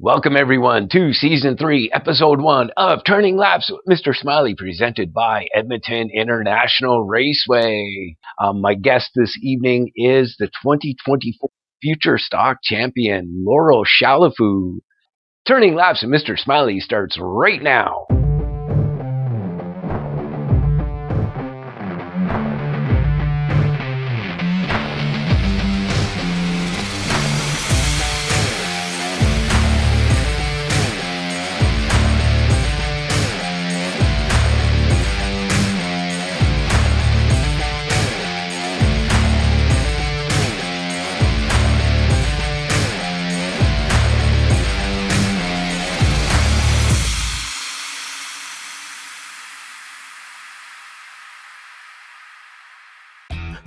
Welcome everyone to Season 3, Episode 1 of Turning Laps with Mr. Smiley, presented by Edmonton International Raceway. My guest this evening is the 2024 Future Stock Champion, Laurel Chalifoux. Turning Laps with Mr. Smiley starts right now.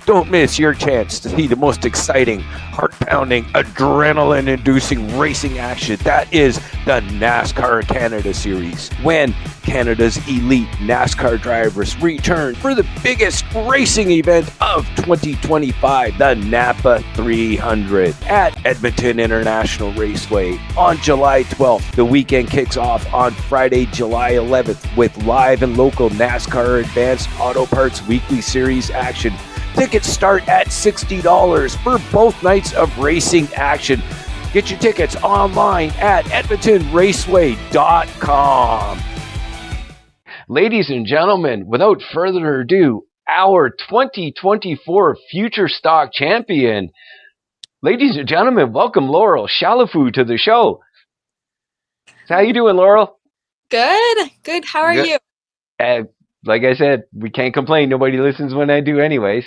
Don't miss your chance to see the most exciting, heart-pounding, adrenaline-inducing racing action. That is the NASCAR Canada Series, when Canada's elite NASCAR drivers return for the biggest racing event of 2025, the Napa 300 at Edmonton International Raceway on July 12th. The weekend kicks off on Friday, July 11th with live and local NASCAR Advanced Auto Parts Weekly Series action. Tickets start at $60 for both nights of racing action. Get your tickets online at edmontonraceway.com. Ladies and gentlemen, without further ado, our 2024 Future Stock Champion. Ladies and gentlemen, welcome Laurel Chalifoux to the show. How you doing, Laurel? Good. How are you? Like I said, we can't complain. Nobody listens when I do anyways.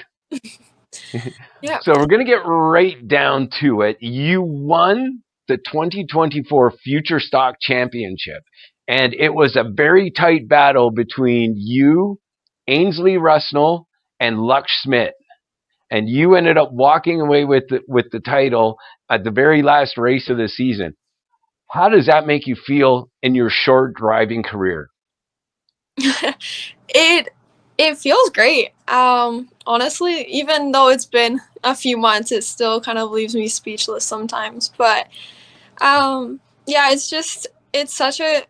Yeah. So we're going to get right down to it. You won the 2024 Future Stock Championship, and it was a very tight battle between you, Ainsley Rusnell, and Lux Schmidt. And you ended up walking away with the title at the very last race of the season. How does that make you feel in your short driving career? It feels great. Honestly, even though it's been a few months, it still kind of leaves me speechless sometimes. But yeah, it's such a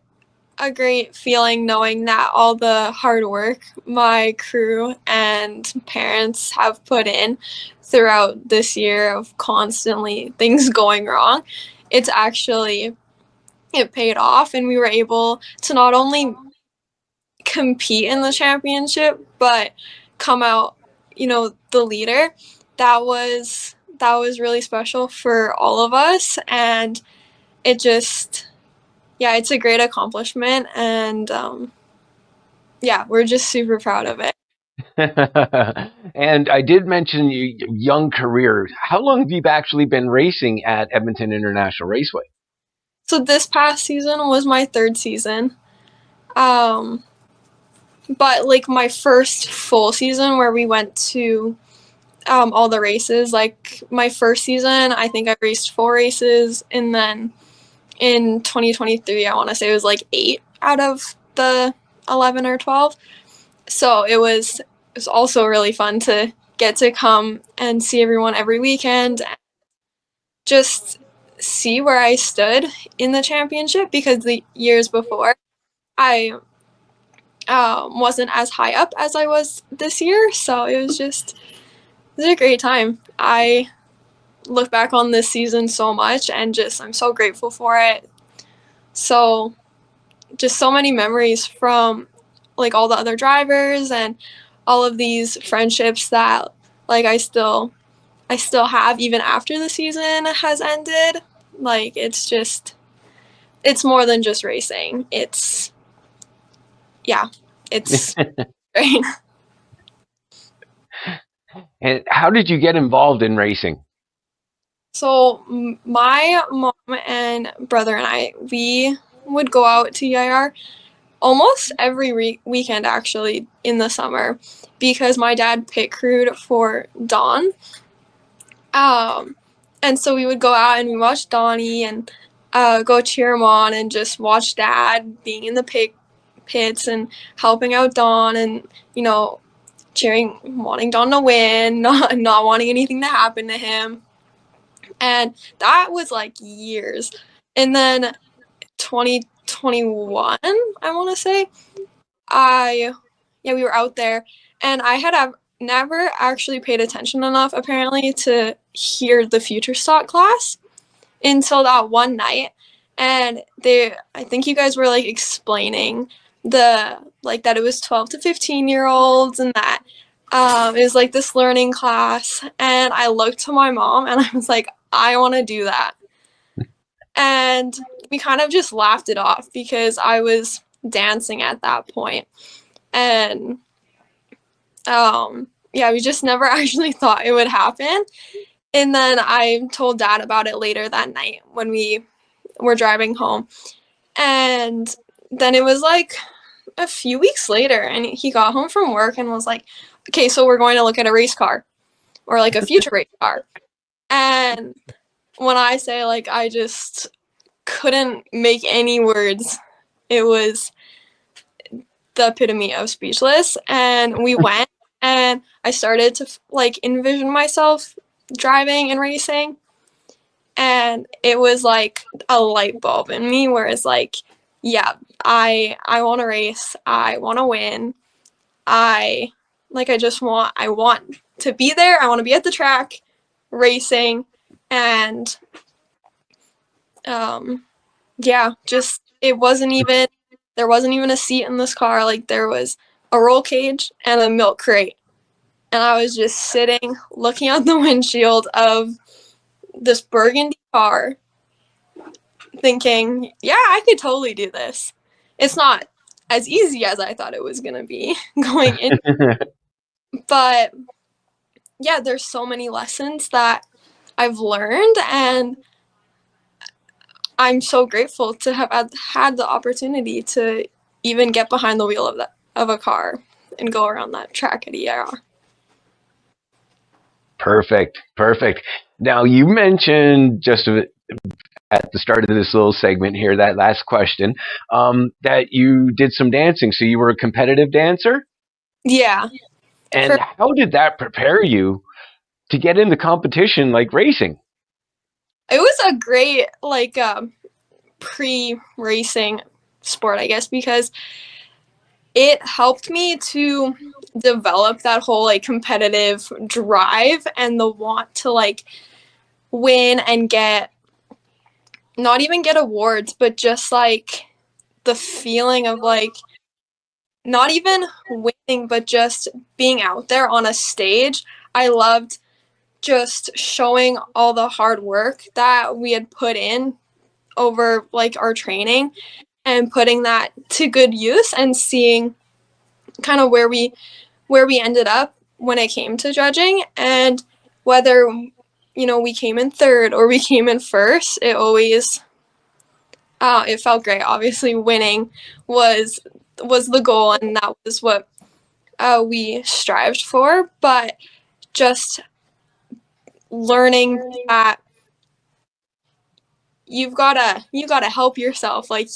great feeling knowing that all the hard work my crew and parents have put in throughout this year of constantly things going wrong, it paid off, and we were able to not only compete in the championship but come out, the leader. That was really special for all of us, and it's a great accomplishment, and we're just super proud of it. And I did mention your young career. How long have you actually been racing at Edmonton International Raceway? So this past season was my third season. But like my first full season where we went to all the races, like my first season, I think I raced 4 races, and then in 2023, I want to say it was like 8 out of the 11 or 12. So it was also really fun to get to come and see everyone every weekend and just see where I stood in the championship, because the years before I wasn't as high up as I was this year. So it was a great time. I look back on this season so much, and I'm so grateful for it. So just so many memories from like all the other drivers and all of these friendships that like I still have even after the season has ended. Like it's more than just racing. It's great. And how did you get involved in racing? So my mom and brother and I, we would go out to EIR almost every weekend actually in the summer, because my dad pit crewed for Dawn. And so we would go out and we watch Donnie and go cheer him on, and just watch Dad being in the pits and helping out Dawn, and cheering, wanting Dawn to win, not wanting anything to happen to him. And that was like years. And then 2021, I want to say. We were out there, and I had never actually paid attention enough, apparently, to hear the future stock class until that one night. And I think you guys were like explaining that it was 12 to 15-year-olds, and that it was like this learning class. And I looked to my mom and I was like, I want to do that. And we kind of just laughed it off because I was dancing at that point. And we just never actually thought it would happen. And then I told Dad about it later that night when we were driving home. And then it was like a few weeks later, and he got home from work and was like, okay, so we're going to look at a race car, or like a future race car. And when I say, like, I just couldn't make any words, it was the epitome of speechless. And we went, and I started to like envision myself driving and racing, and it was like a light bulb in me where it's like, yeah, I want to race, I want to win, I want to be there, I want to be at the track racing. And just there wasn't even a seat in this car. Like, there was a roll cage and a milk crate, and I was just sitting looking out the windshield of this burgundy car thinking, yeah, I could totally do this. It's not as easy as I thought it was going to be going in. But yeah, there's so many lessons that I've learned, and I'm so grateful to have had the opportunity to even get behind the wheel of a car and go around that track at EIR. Perfect. Now, you mentioned just at the start of this little segment here, that last question, that you did some dancing. So you were a competitive dancer? Yeah. And how did that prepare you to get in the competition like racing? It was a great pre-racing sport, I guess, because it helped me to develop that whole like competitive drive and the want to like win and not even get awards, but just like the feeling of like not even winning, but just being out there on a stage. I loved just showing all the hard work that we had put in over like our training and putting that to good use, and seeing kind of where we ended up when it came to judging, and whether we came in third or we came in first, it felt great. Obviously winning was the goal, and that was what we strived for, but just learning that you gotta help yourself. Like,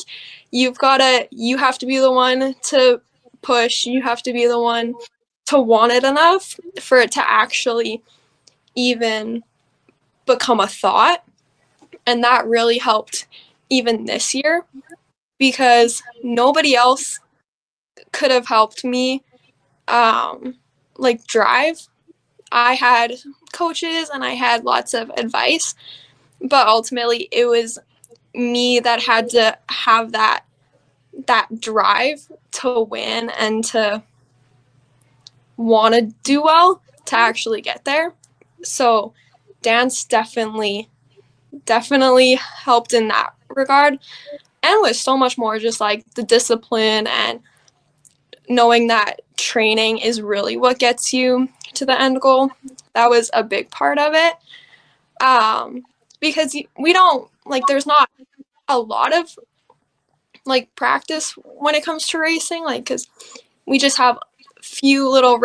you have to be the one to push, you have to be the one to want it enough for it to actually even become a thought. And that really helped even this year, because nobody else could have helped me drive. I had coaches and I had lots of advice, but ultimately it was me that had to have that drive to win and to want to do well to actually get there. So dance definitely helped in that regard, and was so much more just like the discipline and knowing that training is really what gets you to the end goal. That was a big part of it, because we don't there's not a lot of practice when it comes to racing, because we just have few little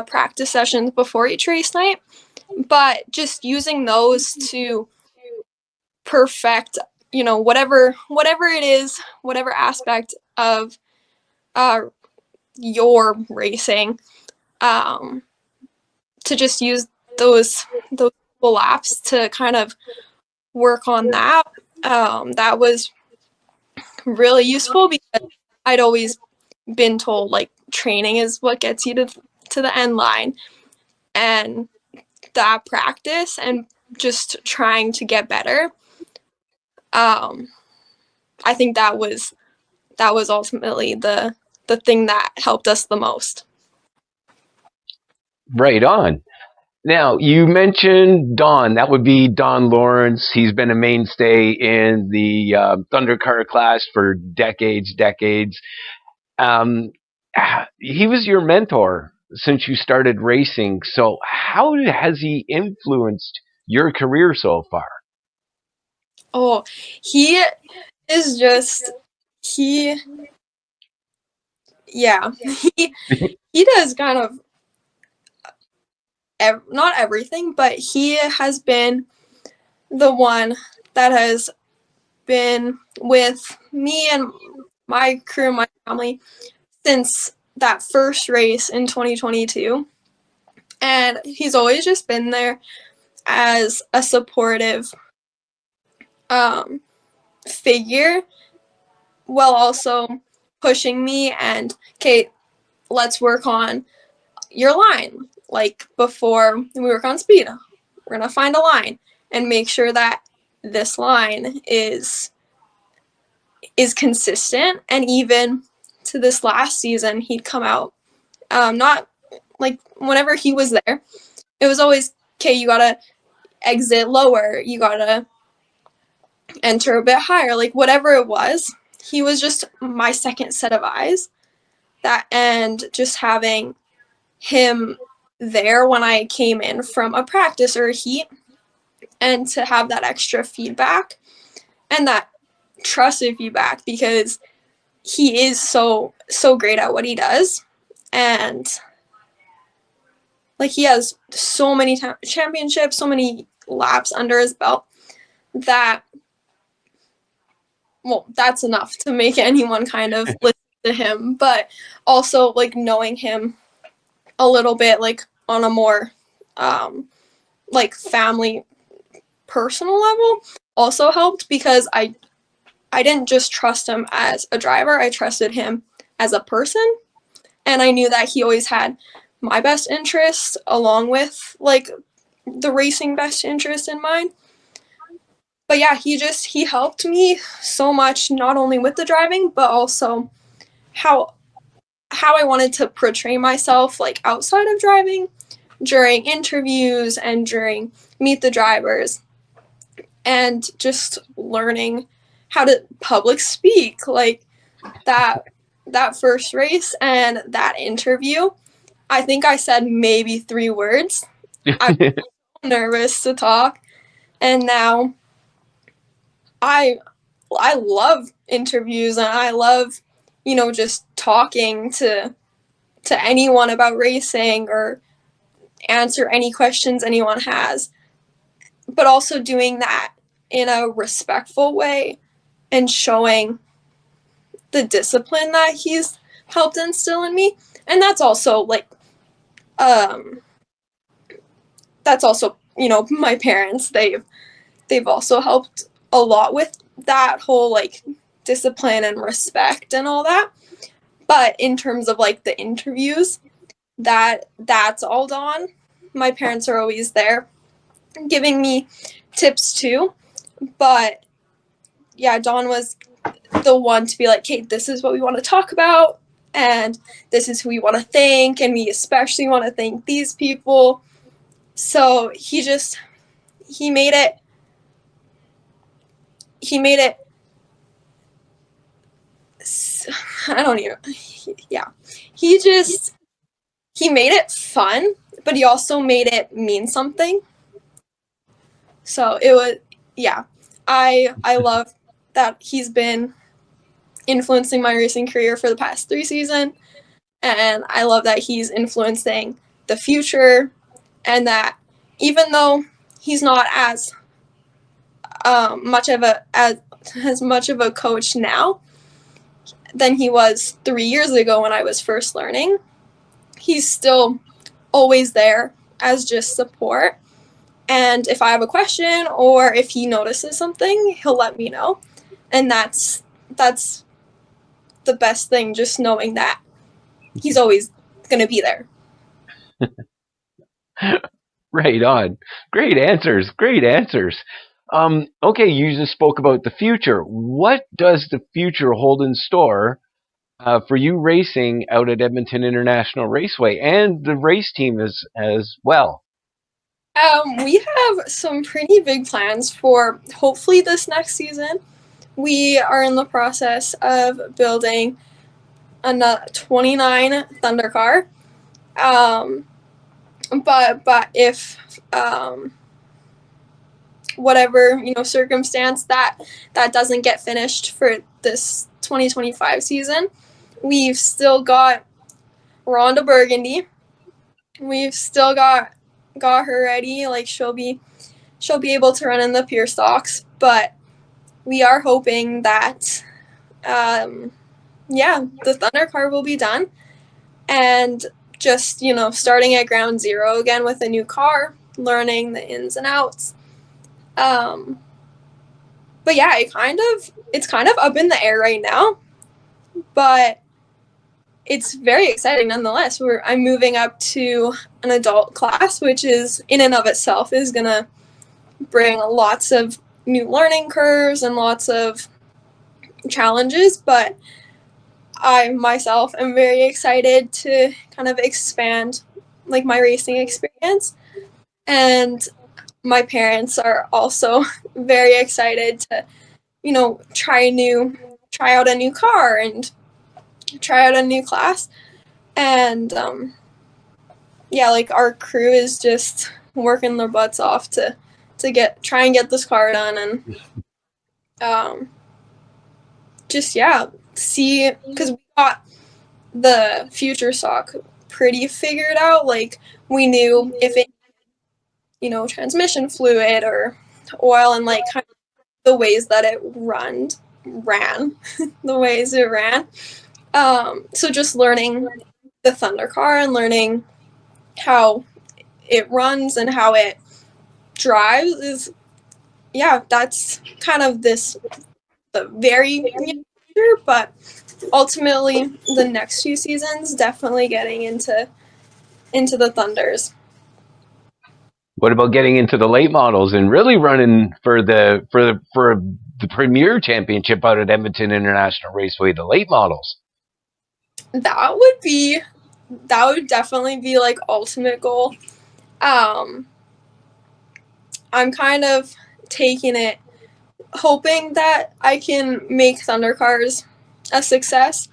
practice sessions before each race night, but just using those to perfect whatever it is, whatever aspect of your racing, to just use those laps to kind of work on that. That was really useful because I'd always been told like training is what gets you to the end line, and that practice and just trying to get better. I think that was ultimately the thing that helped us the most. Right on. Now, you mentioned Don. That would be Don Lawrence. He's been a mainstay in the Thundercar class for decades. Um, he was your mentor since you started racing. So, how has he influenced your career so far? Oh, he is just he yeah he does kind of not everything, but he has been the one that has been with me and my crew and my family since that first race in 2022. And he's always just been there as a supportive figure, while also pushing me and, okay, let's work on your line. Like before we work on speed, we're going to find a line and make sure that this line is consistent. And even to this last season, he'd come out, not like whenever he was there, it was always, okay, you gotta exit lower, you gotta enter a bit higher, like whatever it was. He was just my second set of eyes. That, and just having him there when I came in from a practice or a heat, and to have that extra feedback and that trusted feedback, because he is so great at what he does, and like he has so many championships, so many laps under his belt, that, well, that's enough to make anyone kind of listen to him. But also like knowing him a little bit like on a more like family personal level also helped, because I didn't just trust him as a driver, I trusted him as a person, and I knew that he always had my best interest along with like the racing best interest in mind. But yeah, he helped me so much, not only with the driving, but also how I wanted to portray myself like outside of driving, during interviews and during meet the drivers, and just learning how to public speak. Like that first race and that interview, I think I said maybe 3 words. I was nervous to talk, and now I love interviews, and I love, just talking to anyone about racing or answer any questions anyone has, but also doing that in a respectful way and showing the discipline that he's helped instill in me. And that's also like that's also, my parents, they've also helped a lot with that whole like discipline and respect and all that. But in terms of like the interviews, that's all Dawn. My parents are always there giving me tips too. But yeah, Dawn was the one to be like, Kate, this is what we want to talk about, and this is who we want to thank, and we especially want to thank these people. So he made it I don't even, yeah. He made it fun, but he also made it mean something. So it was, yeah. I love that he's been influencing my racing career for the past 3 seasons, and I love that he's influencing the future, and that even though he's not as much of a coach now than he was 3 years ago when I was first learning, he's still always there as just support. And if I have a question or if he notices something, he'll let me know. And that's that's the best thing, just knowing that he's always going to be there. Right on. Great answers. Great answers. Okay, you just spoke about the future. What does the future hold in store for you racing out at Edmonton International Raceway and the race team as well? We have some pretty big plans for hopefully this next season. We are in the process of building a 29 Thunder car. But if whatever circumstance that doesn't get finished for this 2025 season, we've still got Rhonda Burgundy. We've still got her ready. Like she'll be able to run in the pure stocks, but we are hoping that the Thunder car will be done, and just starting at ground zero again with a new car, learning the ins and outs. But yeah, it's kind of up in the air right now, but it's very exciting nonetheless. I'm moving up to an adult class, which is in and of itself is gonna bring lots of new learning curves and lots of challenges, but I myself am very excited to kind of expand like my racing experience, and my parents are also very excited to try out a new car and try out a new class. And like our crew is just working their butts off to try and get this car done, and see, because we got the future stock pretty figured out. Like we knew if it transmission fluid or oil, and like kind of the ways that it ran the ways it ran. So just learning the Thunder car and learning how it runs and how it drives is that's kind of the very near future, but ultimately the next few seasons definitely getting into the Thunders. What about getting into the late models and really running for the premier championship out at Edmonton International Raceway, the late models? That would definitely be like ultimate goal. I'm kind of taking it, hoping that I can make Thunder cars a success,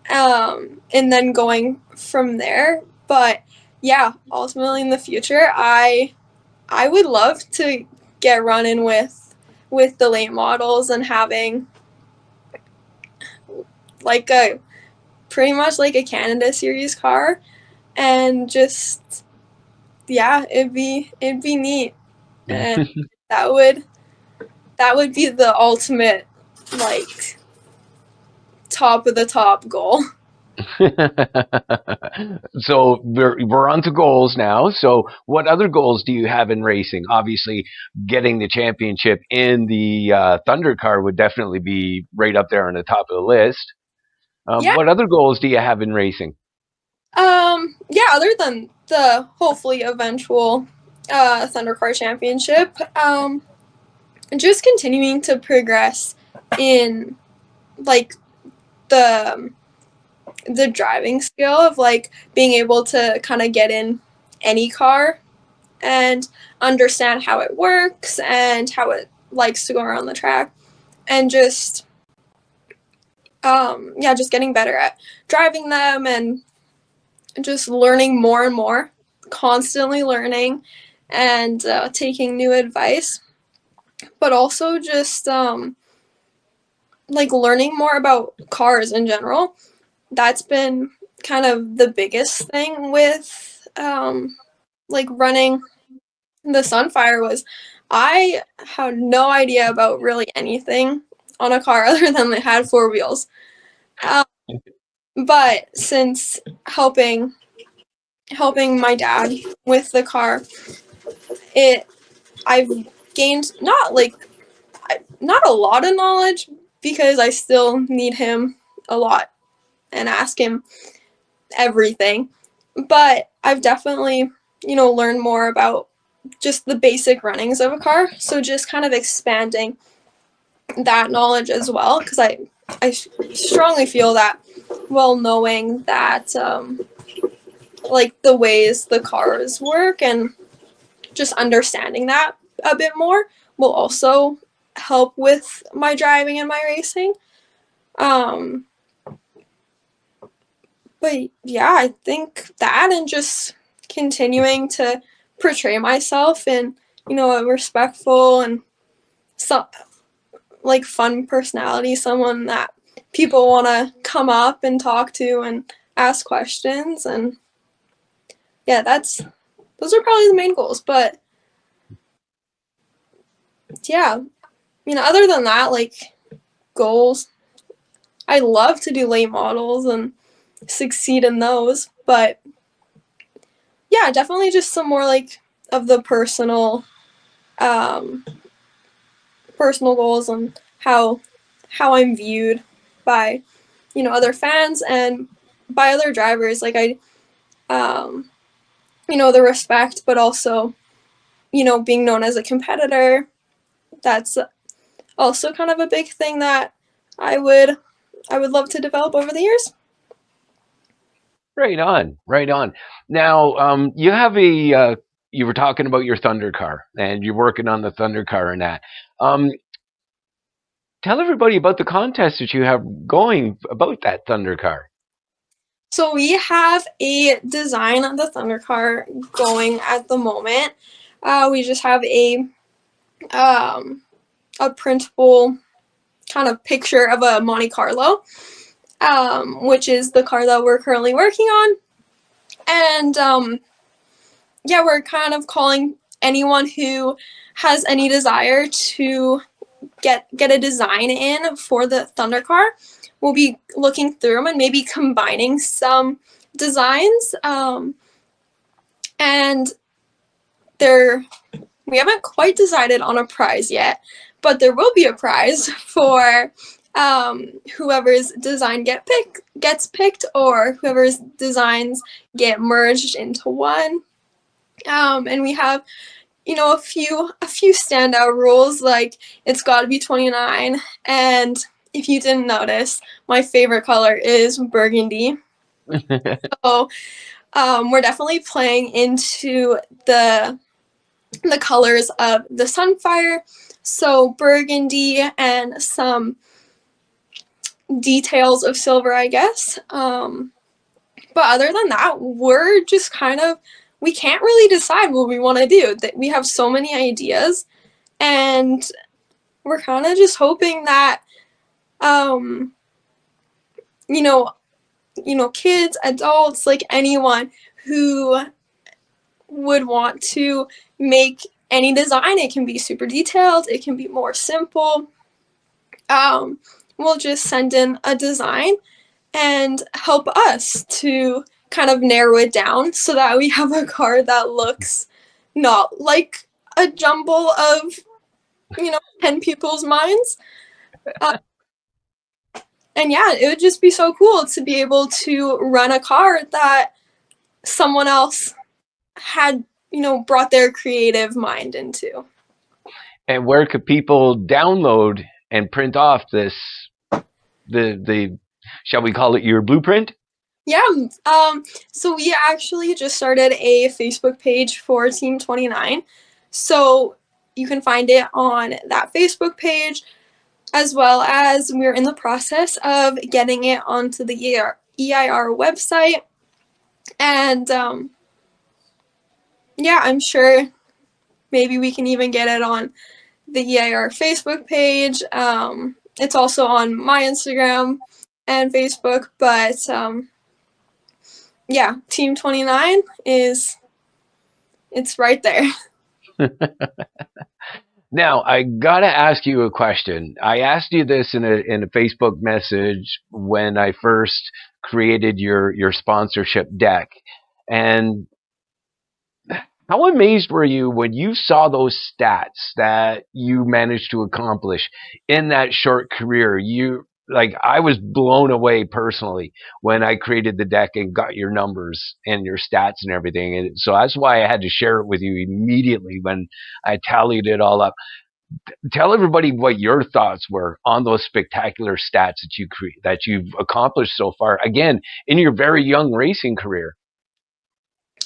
and then going from there. But yeah, ultimately in the future, I would love to get running with the late models and having like pretty much like a Canada Series car, and just it'd be neat, and that would be the ultimate like top of the top goal. So we're on to goals now. So what other goals do you have in racing? Obviously, getting the championship in the Thunder car would definitely be right up there on the top of the list. What other goals do you have in racing? Other than the hopefully eventual Thunder car championship, just continuing to progress in like the driving skill of like being able to kind of get in any car and understand how it works and how it likes to go around the track, and just just getting better at driving them, and just learning more and more, constantly learning and taking new advice, but also just like learning more about cars in general. That's been kind of the biggest thing with like running the Sunfire, was I had no idea about really anything on a car other than it had four wheels. But since helping my dad with the car, I've gained not a lot of knowledge, because I still need him a lot and ask him everything. But I've definitely, learned more about just the basic runnings of a car. So just kind of expanding that knowledge as well, because I strongly feel that, well, knowing that like the ways the cars work and just understanding that a bit more will also help with my driving and my racing. But yeah, I think that, and just continuing to portray myself in, a respectful and like fun personality, someone that people want to come up and talk to and ask questions. And yeah, those are probably the main goals. But yeah, other than that, like goals, I love to do late models and succeed in those. But yeah, definitely just some more like of the um, personal goals and how I'm viewed by, other fans and by other drivers. Like the respect, but also, being known as a competitor. That's also kind of a big thing that I would love to develop over the years. Right on, right on. Now, you have you were talking about your Thunder car, and you're working on the Thunder car and that. Tell everybody about the contest that you have going about that Thunder car. So we have a design of the Thunder car going at the moment. We just have a printable kind of picture of a Monte Carlo, which is the car that we're currently working on. And yeah, we're kind of calling anyone who has any desire to get a design in for the Thunder car. We'll be looking through them and maybe combining some designs. And we haven't quite decided on a prize yet, but there will be a prize for whoever's design gets picked, or whoever's designs get merged into one. And we have, a few standout rules, like it's got to be 29. And if you didn't notice, my favorite color is burgundy. So we're definitely playing into the colors of the Sunfire. So burgundy and some details of silver, I guess. But other than that, we're just we can't really decide what we want to do. We have so many ideas, and we're kind of just hoping that, kids, adults, like anyone who would want to make any design, it can be super detailed, it can be more simple. We'll just send in a design and help us to kind of narrow it down so that we have a car that looks not like a jumble of 10 people's minds. And yeah, it would just be so cool to be able to run a car that someone else had brought their creative mind into. And where could people download and print off this, the shall we call it your blueprint? Yeah, so we actually just started a Facebook page for Team 29. So you can find it on that Facebook page, as well as we're in the process of getting it onto the EIR website. And yeah, I'm sure maybe we can even get it on the EIR Facebook page. It's also on my Instagram and Facebook, but yeah, Team 29 it's right there. Now, I gotta ask you a question. I asked you this in a Facebook message when I first created your sponsorship deck, and How amazed were you when you saw those stats that you managed to accomplish in that short career? I was blown away personally when I created the deck and got your numbers and your stats and everything. And so that's why I had to share it with you immediately when I tallied it all up. Tell everybody what your thoughts were on those spectacular stats that you've accomplished so far. Again, in your very young racing career.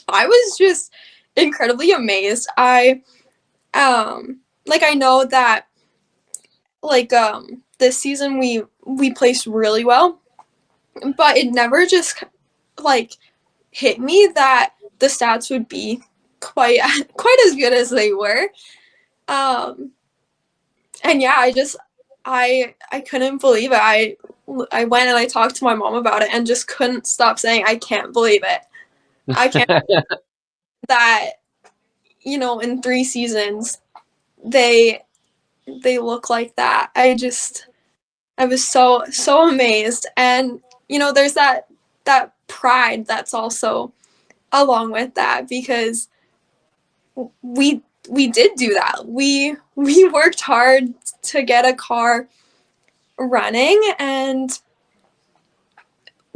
I was just incredibly amazed. I know that this season we placed really well, but it never just like hit me that the stats would be quite as good as they were. And yeah, I couldn't believe it. I went and I talked to my mom about it and just couldn't stop saying I can't believe it. I can't that in 3 seasons they look like that. I was so amazed. And there's that pride that's also along with that, because we did do that. We worked hard to get a car running, and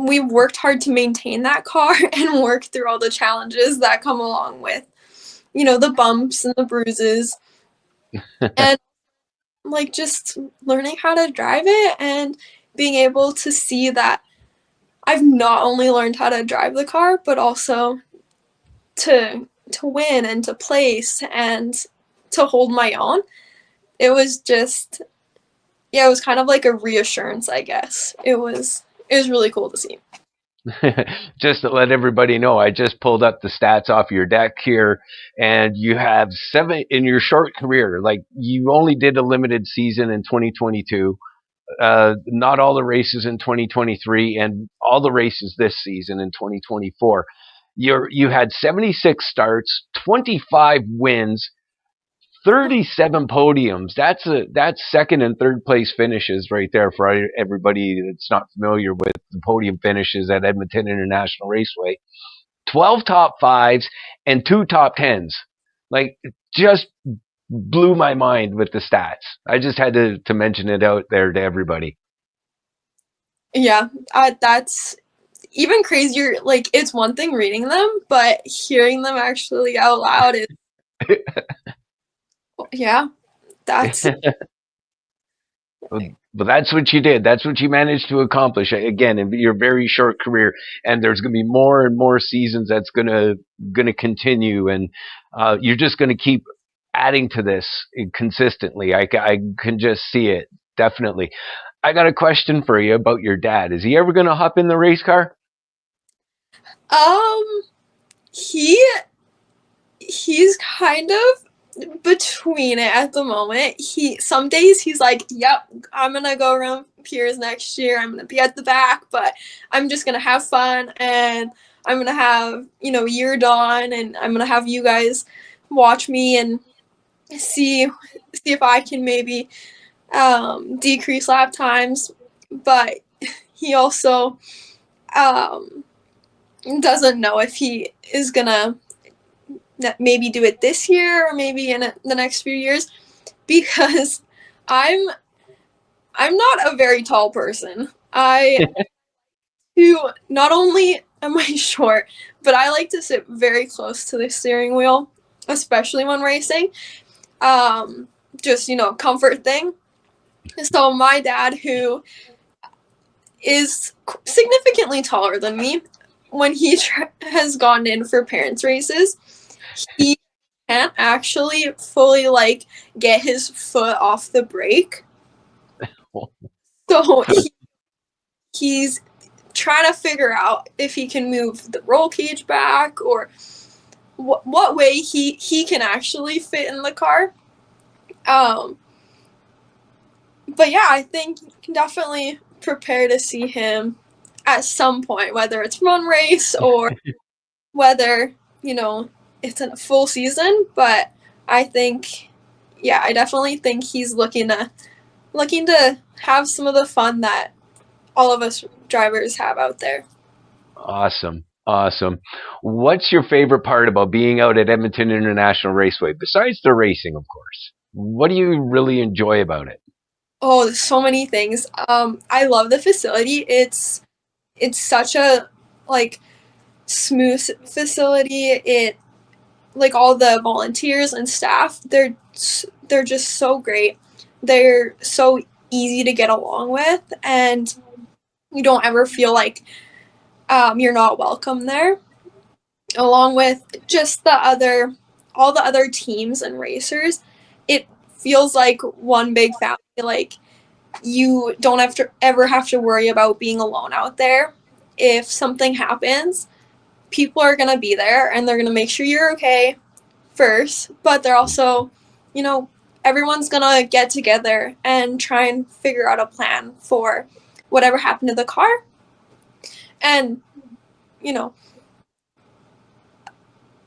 we worked hard to maintain that car and work through all the challenges that come along with the bumps and the bruises, and just learning how to drive it and being able to see that I've not only learned how to drive the car, but also to win and to place and to hold my own. It was just, yeah, it was kind of like a reassurance, I guess. It was really cool to see. Just to let everybody know, I just pulled up the stats off your deck here, and you have 7 in your short career. Like, you only did a limited season in 2022, not all the races in 2023, and all the races this season in 2024. You had 76 starts, 25 wins, 37 podiums. That's second and third place finishes right there for everybody that's not familiar with the podium finishes at Edmonton International Raceway. 12 top fives and 2 top tens. Like, just blew my mind with the stats. I just had to mention it out there to everybody. Yeah, that's even crazier. Like, it's one thing reading them, but hearing them actually out loud is yeah, that's But that's what you did. That's what you managed to accomplish again in your very short career. And there's going to be more and more seasons that's going to continue, and you're just going to keep adding to this consistently. I can just see it, definitely. I got a question for you about your dad. Is he ever going to hop in the race car? he he's kind of between it at the moment. Some days he's like, yep, I'm gonna go around Piers next year, I'm gonna be at the back, but I'm just gonna have fun, and I'm gonna have year dawn, and I'm gonna have you guys watch me and see if I can maybe decrease lap times. But he also doesn't know if he is gonna maybe do it this year or maybe in the next few years, because I'm not a very tall person. Not only am I short, but I like to sit very close to the steering wheel, especially when racing. Just comfort thing. So my dad, who is significantly taller than me, when he has gone in for parents races, he can't actually fully get his foot off the brake. So he's trying to figure out if he can move the roll cage back, or what way he can actually fit in the car. But yeah, I think you can definitely prepare to see him at some point, whether it's run race or whether it's a full season. But I think, yeah, I definitely think he's looking to have some of the fun that all of us drivers have out there. Awesome. Awesome. What's your favorite part about being out at Edmonton International Raceway, besides the racing, of course? What do you really enjoy about it? Oh, there's so many things. I love the facility. It's such a like smooth facility. It like all the volunteers and staff, they're just so great. They're so easy to get along with, and you don't ever feel like you're not welcome there. Along with just all the other teams and racers, it feels like one big family. Like you don't have to ever have to worry about being alone out there. If something happens, people are going to be there and they're going to make sure you're okay first, but they're also, you know, everyone's going to get together and try and figure out a plan for whatever happened to the car. And, you know,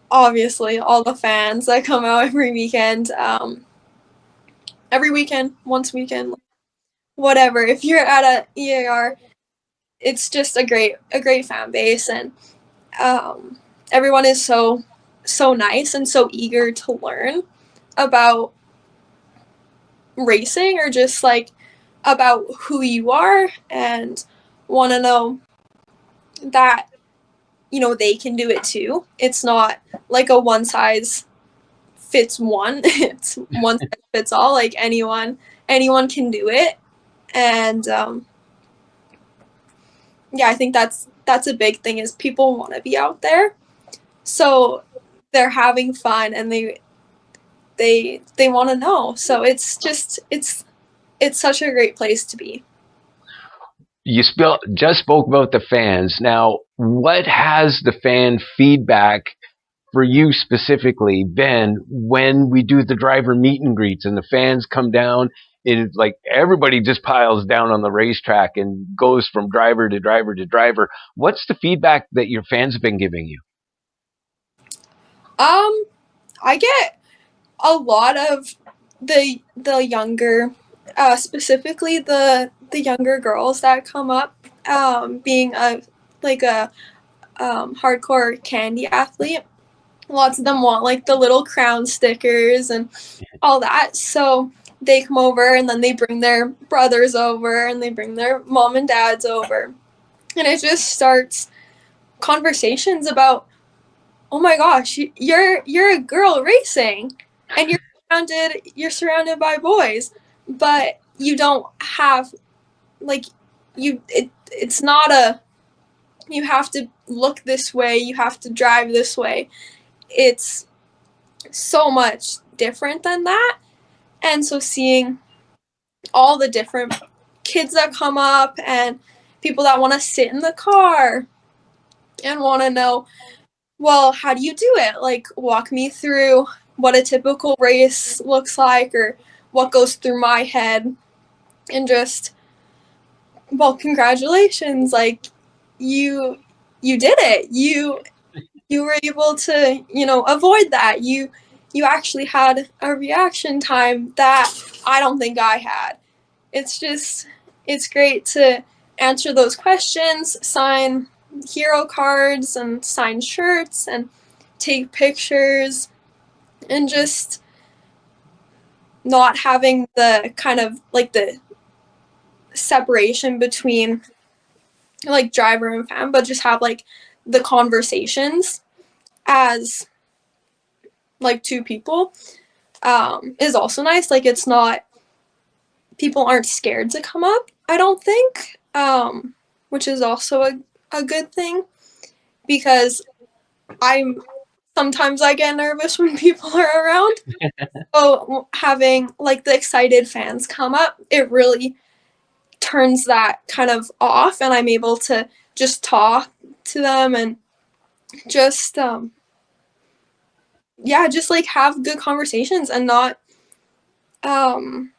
obviously all the fans that come out every weekend, once a weekend, whatever. If you're at a EAR, it's just a great fan base, and everyone is so nice and so eager to learn about racing or just like about who you are and want to know that they can do it too. It's not like a one size fits one. It's one size fits all. Like anyone can do it, and yeah, I think that's a big thing is people want to be out there, so they're having fun and they want to know. So it's such a great place to be. You just spoke about the fans. Now, what has the fan feedback for you specifically been when we do the driver meet and greets and the fans come down? It's like everybody just piles down on the racetrack and goes from driver to driver to driver. What's the feedback that your fans have been giving you? I get a lot of the younger, specifically the younger girls that come up, being a hardcore candy athlete. Lots of them want like the little crown stickers and all that. So they come over and then they bring their brothers over and they bring their mom and dads over. And it just starts conversations about, oh my gosh, you're a girl racing and you're surrounded by boys, but you don't have like it's not a you have to look this way, you have to drive this way. It's so much different than that. And so seeing all the different kids that come up and people that want to sit in the car and want to know, well, how do you do it? Like, walk me through what a typical race looks like or what goes through my head. And just, well, congratulations. Like, you did it. You were able to, avoid that. You actually had a reaction time that I don't think I had. It's great to answer those questions, sign hero cards and sign shirts and take pictures, and just not having the kind of like the separation between like driver and fan, but just have like the conversations as like two people, is also nice. Like it's not, people aren't scared to come up, I don't think, which is also a good thing, because I'm sometimes I get nervous when people are around. So having like the excited fans come up, it really turns that kind of off, and I'm able to just talk to them and just yeah, just like have good conversations and um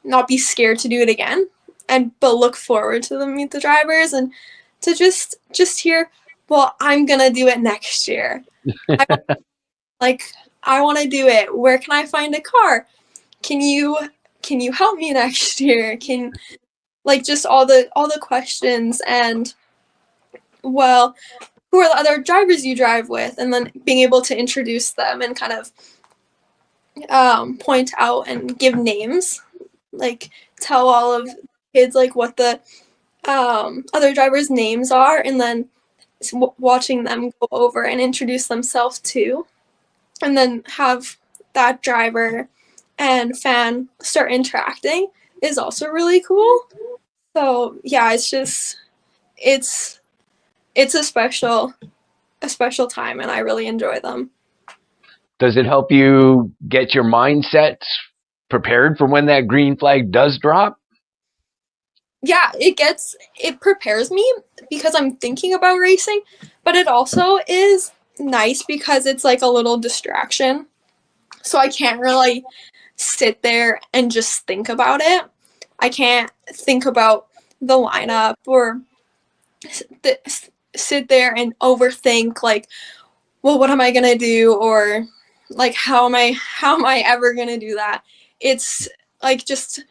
not be scared to do it again, and but look forward to the meet the drivers and to just hear, well, I'm gonna do it next year. I like I want to do it. Where can I find a car? Can you help me next year? Can like just all the questions, and well, who are the other drivers you drive with, and then being able to introduce them and kind of point out and give names, like tell all of kids like what the other drivers' names are, and then watching them go over and introduce themselves too, and then have that driver and fan start interacting is also really cool. So yeah, it's a special time, and I really enjoy them. Does it help you get your mindset prepared for when that green flag does drop? Yeah, it prepares me because I'm thinking about racing, but it also is nice because it's like a little distraction. So I can't really sit there and just think about it. I can't think about the lineup or sit there and overthink like, well, what am I gonna do, or like how am I ever gonna do that? It's like just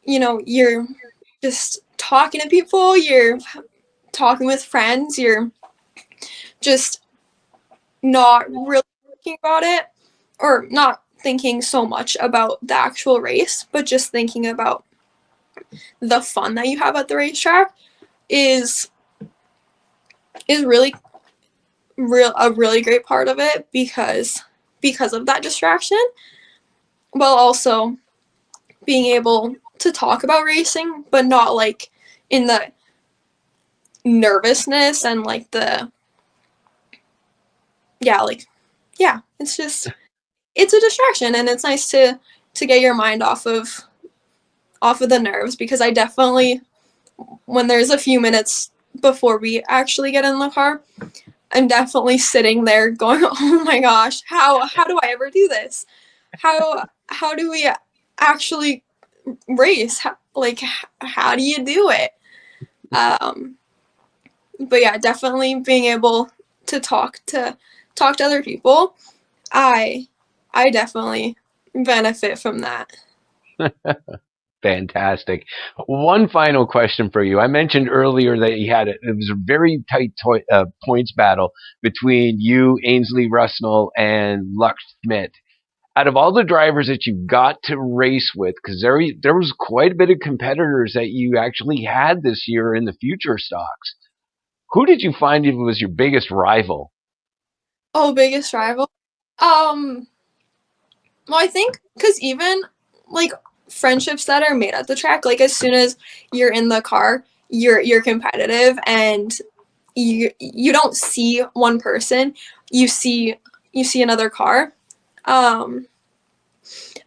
you're just talking to people, you're talking with friends, you're just not really thinking about it, or not thinking so much about the actual race, but just thinking about the fun that you have at the racetrack is really a really great part of it because of that distraction, while also being able to talk about racing, but not like in the nervousness and like the it's just it's a distraction, and it's nice to get your mind off of the nerves, because I definitely, when there's a few minutes before we actually get in the car, I'm definitely sitting there going, oh my gosh, how do I ever do this? How do we actually race? How do you do it? But yeah, definitely being able to talk to other people, I definitely benefit from that. Fantastic. One final question for you. I mentioned earlier that it was a very tight points battle between you, Ainsley Russell, and Lux Schmidt. Out of all the drivers that you got to race with, because there was quite a bit of competitors that you actually had this year in the future stocks, who did you find was your biggest rival? Oh, biggest rival. Um, well, I think because even like friendships that are made at the track, like as soon as you're in the car, you're competitive, and you don't see one person, you see another car. Um,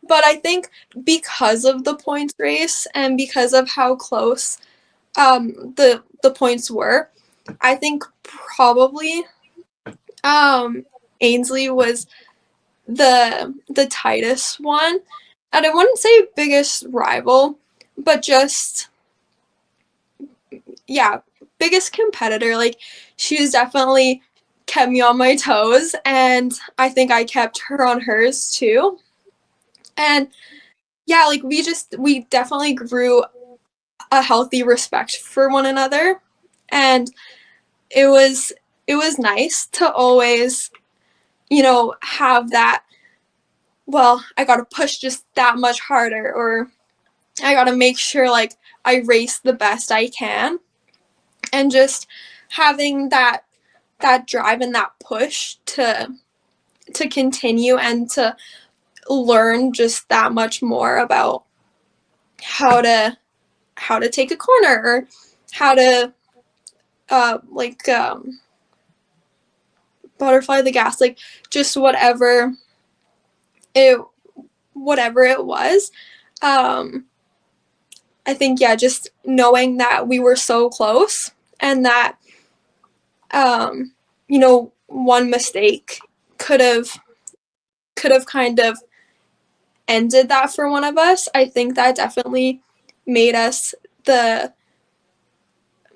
but I think because of the points race and because of how close the points were, I think probably Ainsley was the tightest one. And I wouldn't say biggest rival, but just yeah, biggest competitor. Like she was definitely kept me on my toes, and I think I kept her on hers too. And yeah, like we definitely grew a healthy respect for one another, and it was nice to always have that, well, I got to push just that much harder, or I got to make sure like I race the best I can, and just having that drive and that push to continue and to learn just that much more about how to take a corner, or how to like butterfly the gas, like just it whatever it was. um I think, yeah, just knowing that we were so close, and that one mistake could have kind of ended that for one of us. I think that definitely made us the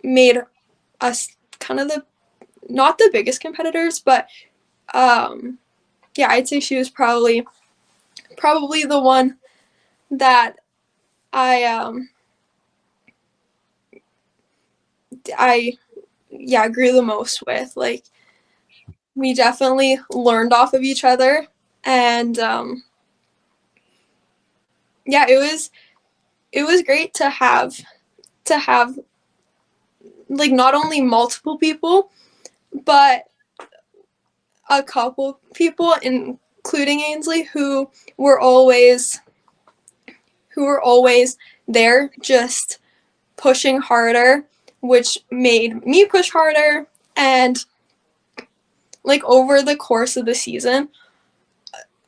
made us kind of the not the biggest competitors, but yeah, I'd say she was probably the one that I I grew the most with. Like, we definitely learned off of each other, and it was great to have like not only multiple people, but a couple people, including Ainsley, who were always there, just pushing harder, which made me push harder. And like over the course of the season,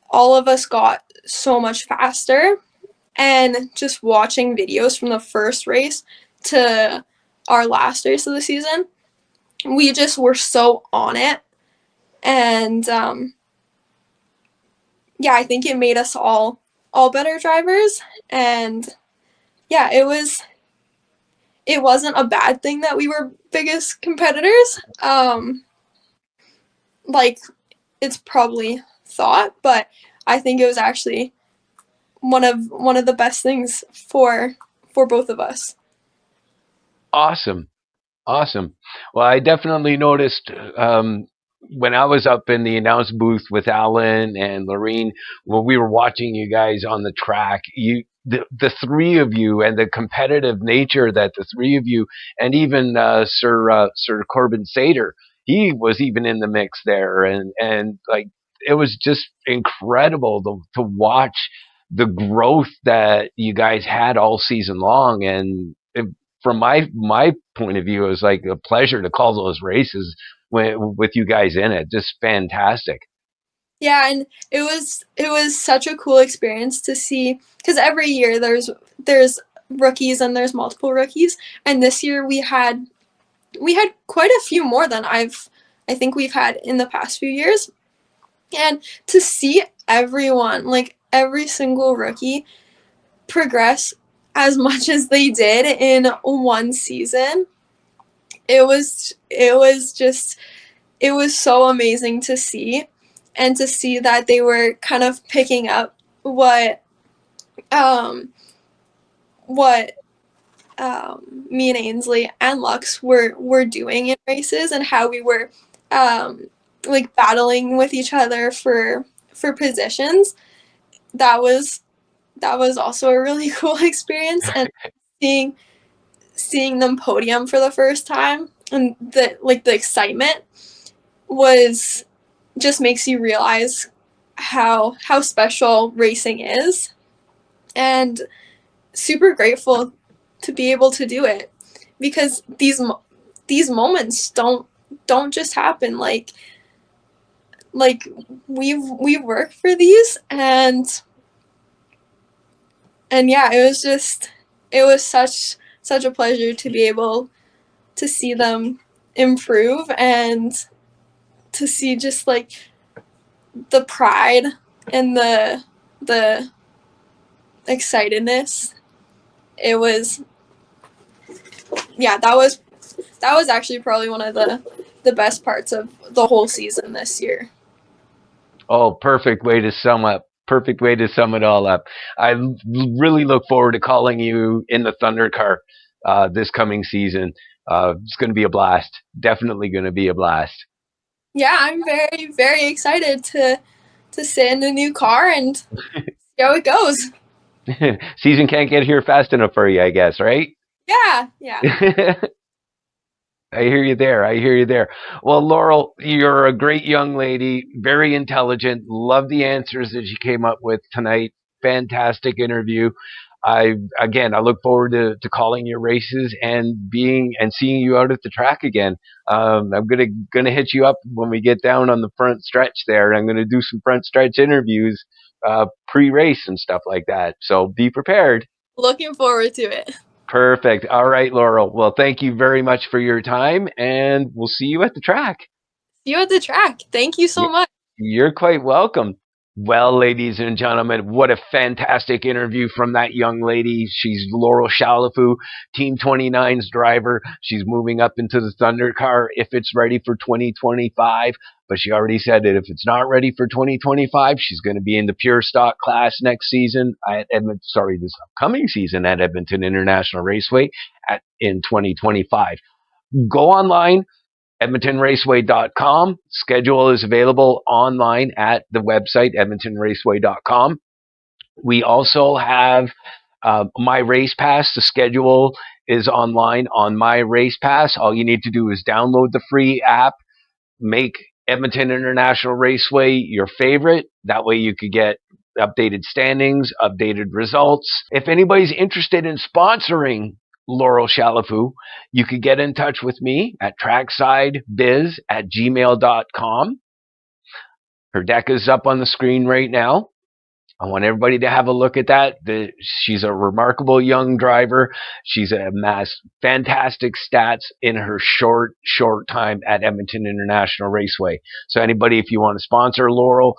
all of us got so much faster. And just watching videos from the first race to our last race of the season, we just were so on it. And I think it made us all better drivers. And yeah, it wasn't a bad thing that we were biggest competitors, like it's probably thought, but I think it was actually one of the best things for both of us. Awesome. Well, I definitely noticed when I was up in the announce booth with Alan and Lorene, when we were watching you guys on the track, the three of you, and the competitive nature that the three of you, and even Sir Corbin Sater, he was even in the mix there, and like it was just incredible to watch the growth that you guys had all season long. And from my point of view, it was like a pleasure to call those races with you guys in it. Just fantastic. Yeah, and it was such a cool experience to see, because every year there's rookies and there's multiple rookies, and this year we had quite a few more than I think we've had in the past few years. And to see everyone, like every single rookie, progress as much as they did in one season, it was so amazing to see. And to see that they were kind of picking up what me and Ainsley and Lux were doing in races, and how we were like battling with each other for positions. That was also a really cool experience. And seeing them podium for the first time, and the excitement was just makes you realize how special racing is, and super grateful to be able to do it, because these moments don't just happen. Like we've worked for these, and yeah, it was such a pleasure to be able to see them improve, and to see just like the pride and the excitedness. It was that was actually probably one of the best parts of the whole season this year. Oh, perfect way to sum up. Perfect way to sum it all up. I really look forward to calling you in the Thunder car this coming season. It's going to be a blast. Definitely going to be a blast. Yeah, I'm very, very excited to sit in the new car and see how it goes. Season can't get here fast enough for you, I guess, right? Yeah. I hear you there. Well, Laurel, you're a great young lady, very intelligent. Love the answers that you came up with tonight. Fantastic interview. I look forward to calling your races and seeing you out at the track again. I'm gonna hit you up when we get down on the front stretch there. I'm gonna do some front stretch interviews pre-race and stuff like that. So be prepared. Looking forward to it. Perfect. All right, Laurel. Well, thank you very much for your time, and we'll see you at the track. See you at the track. Thank you so much. You're quite welcome. Well, ladies and gentlemen, what a fantastic interview from that young lady. She's Laurel Chalifoux, Team 29's driver. She's moving up into the Thunder car if it's ready for 2025. But she already said that if it's not ready for 2025, she's going to be in the pure stock class next season this upcoming season at Edmonton International Raceway in 2025. Go online, EdmontonRaceway.com. Schedule is available online at the website, EdmontonRaceway.com. We also have My Race Pass. The schedule is online on My Race Pass. All you need to do is download the free app, make Edmonton International Raceway your favorite. That way you could get updated standings, updated results. If anybody's interested in sponsoring Laurel Chalifoux, you could get in touch with me at tracksidebiz@gmail.com. Her deck is up on the screen right now. I want everybody to have a look at that. She's a remarkable young driver. She's amassed fantastic stats in her short time at Edmonton International Raceway. So anybody, if you want to sponsor Laurel,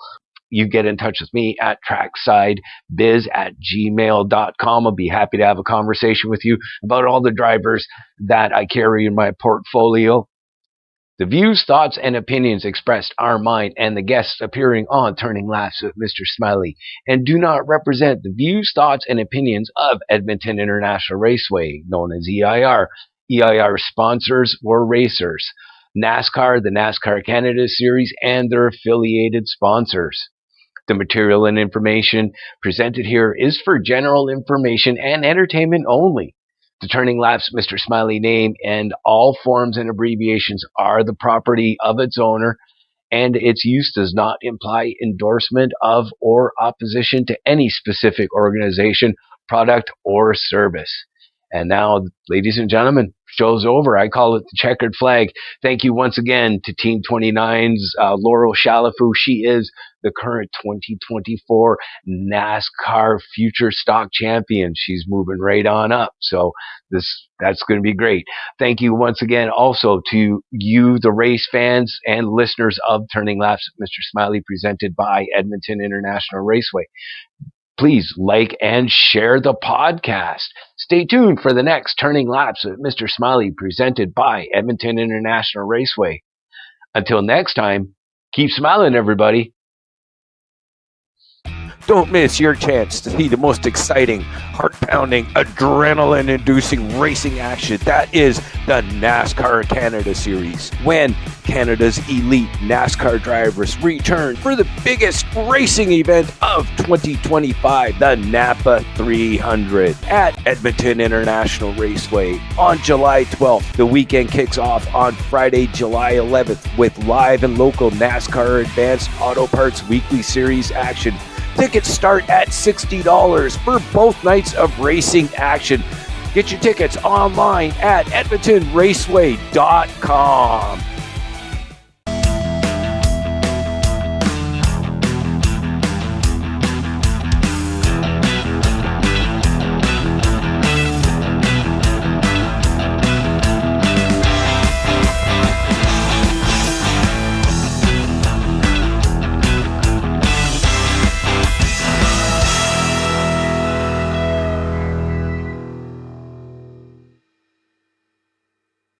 you get in touch with me at tracksidebiz@gmail.com. I'll be happy to have a conversation with you about all the drivers that I carry in my portfolio. The views, thoughts, and opinions expressed are mine and the guests appearing on Turning Laps with Mr. Smiley, and do not represent the views, thoughts, and opinions of Edmonton International Raceway, known as EIR, EIR sponsors or racers, NASCAR, the NASCAR Canada Series, and their affiliated sponsors. The material and information presented here is for general information and entertainment only. The Turning Laps Mr. Smiley name and all forms and abbreviations are the property of its owner, and its use does not imply endorsement of or opposition to any specific organization, product, or service. And now, ladies and gentlemen, show's over. I call it the checkered flag. Thank you once again to Team 29's Laurel Chalifoux. She is the current 2024 NASCAR Future Stock Champion. She's moving right on up. So that's going to be great. Thank you once again also to you, the race fans and listeners of Turning Laps, Mr. Smiley, presented by Edmonton International Raceway. Please like and share the podcast. Stay tuned for the next Turning Laps with Mr. Smiley, presented by Edmonton International Raceway. Until next time, keep smiling, everybody. Don't miss your chance to see the most exciting, heart-pounding, adrenaline-inducing racing action. That is the NASCAR Canada Series, when Canada's elite NASCAR drivers return for the biggest racing event of 2025, the Napa 300 at Edmonton International Raceway on July 12th. The weekend kicks off on Friday, July 11th with live and local NASCAR Advanced Auto Parts Weekly Series action. Tickets start at $60 for both nights of racing action. Get your tickets online at edmontonraceway.com.